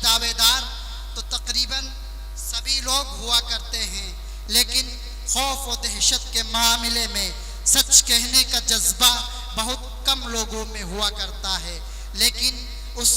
दावेदार तो तकरीबन सभी लोग हुआ करते हैं, लेकिन खौफ और दहशत के मामले में सच कहने का जज्बा बहुत कम लोगों में हुआ करता है। लेकिन उस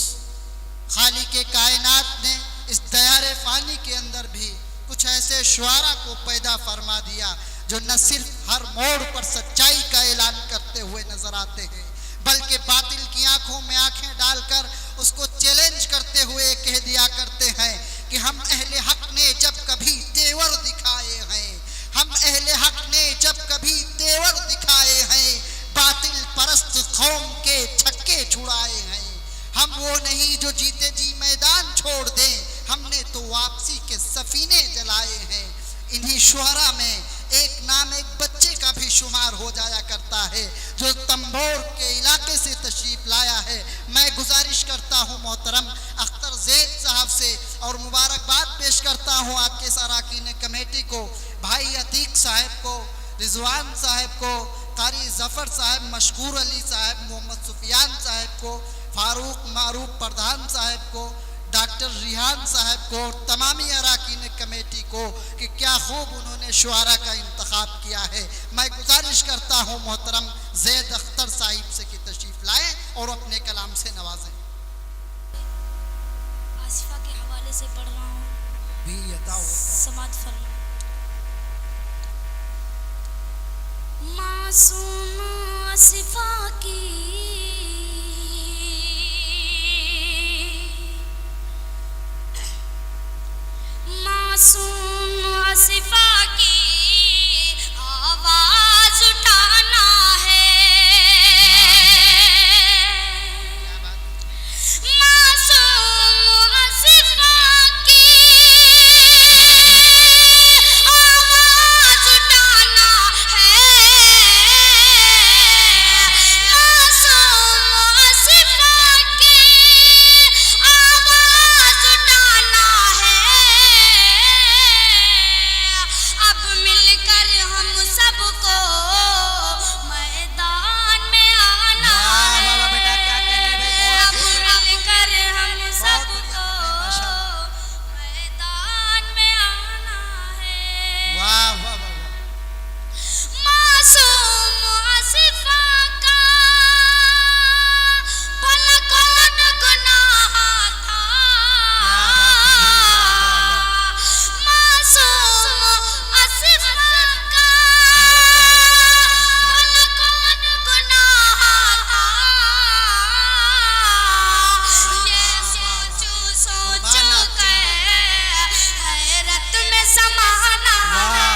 खालिक कायनात ने इस दयारे फानी के अंदर भी कुछ ऐसे शुआरा को पैदा फरमा दिया जो न सिर्फ हर मोड़ पर सच्चाई का ऐलान करते हुए नजर आते हैं, बल्कि बातिल की आंखों में आंखें डालकर उसको चैलेंज करते हुए कह दिया करते हैं कि हम अहले हक ने जब कभी तेवर दिखाए हैं, हम अहले हक ने जब कभी तेवर दिखाए हैं, बातिल परस्त कौम के छक्के छुड़ाए हैं। हम वो नहीं जो जीते जी मैदान छोड़ दें, हमने तो वापसी के सफीने जलाए हैं। इन्हीं शुहरा में एक नाम एक बच्चे का भी शुमार हो जाया करता है जो तंबोर के इलाके से तशरीफ लाया है। मैं गुजारिश करता हूँ मोहतरम अख्तर ज़ैद साहब से और मुबारकबाद पेश करता हूँ आपके साराकीन कमेटी को, भाई अतीक साहब को, रिजवान साहब को, कारी जफ़र साहब, मशकूर अली साहब, मोहम्मद सुफियान साहब को, फारूक मारूफ प्रधान साहब को, डॉक्टर रिहान साहब को और तमामी अराकीन कमेटी को कि क्या खूब उन्होंने शुआरा का इंतखाब किया है। मैं गुजारिश करता हूँ मोहतरम ज़ैद अख्तर साहिब से कि तशरीफ़ लाएँ और अपने कलाम से नवाजें। आसिफा के हवाले से पढ़ रहा हूँ, समात फरमा। मासूम आसिफा की मासूम आसिफा की आवाज उठाना है, मासूम आसिफा की आवाज उठाना है, मासूम आसिफा की आवाज उठाना है। अब मिलकर हम सबको मैदान में आना है, अब मिलकर हम सबको मैदान में आना है। वाह वाह वाह। मासूम आसिफा का भला कौन गुनाह था, मासूम आसिफा का भला कौन गुनाह था। ये सोचू सोचू कर हैरत में समाना है,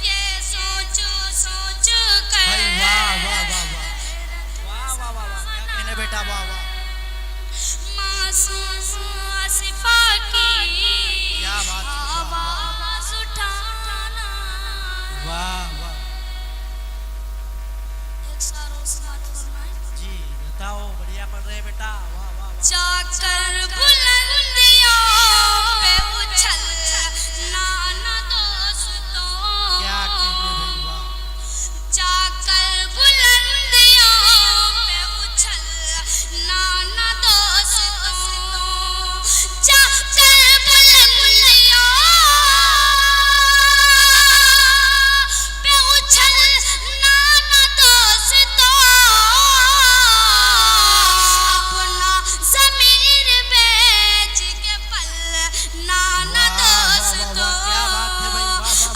ये सोचू सोचू कर बेटा वाह वाह। मासूम आसिफा की क्या बात है, आवाज उठाना। वाह वाह एक सारो समात फरमाएं। जी बताओ, बढ़िया पढ़ रहे बेटा, वाह वाह वाह। जाकर बुलंदियों पे उछलना ना दोस्तों, क्या कहने भाई, वाह। जाकर बुलंदियों पे उछलना ना दोस्तों, जाकर बुलंदियों पे उछलना ना दोस्तों, अपना ज़मीर बेच के पलना ना दोस्तों,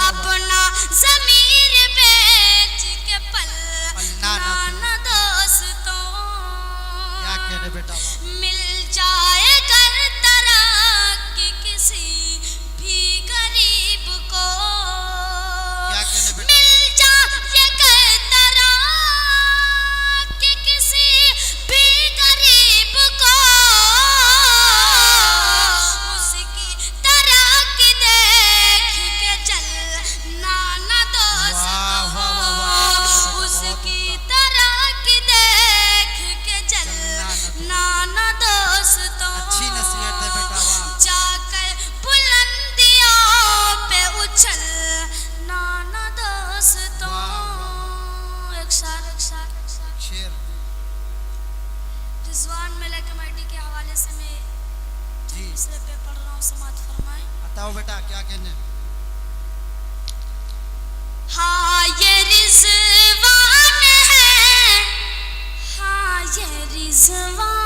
अपना ज़मीर बेच के पलना ना दोस्तों। क्या कहने बेटा, वाह। मिल जाए घर तरक्की किसी भी गरीब को, क्या कहने बेटा, मिल जाए घर तरक्की किसी भी गरीब को, उसकी तरक्की देख के चलना ना वाह, वाह, वाह, वाह, दोस्तों, उसकी तरक्की देख के चलना ना दोस्तों। जी। मिसरे पे पढ़ रहा हूँ, समाज फरमाए। बताओ बेटा क्या कहने। हाँ ये रिजवान है, हाँ ये रिजवान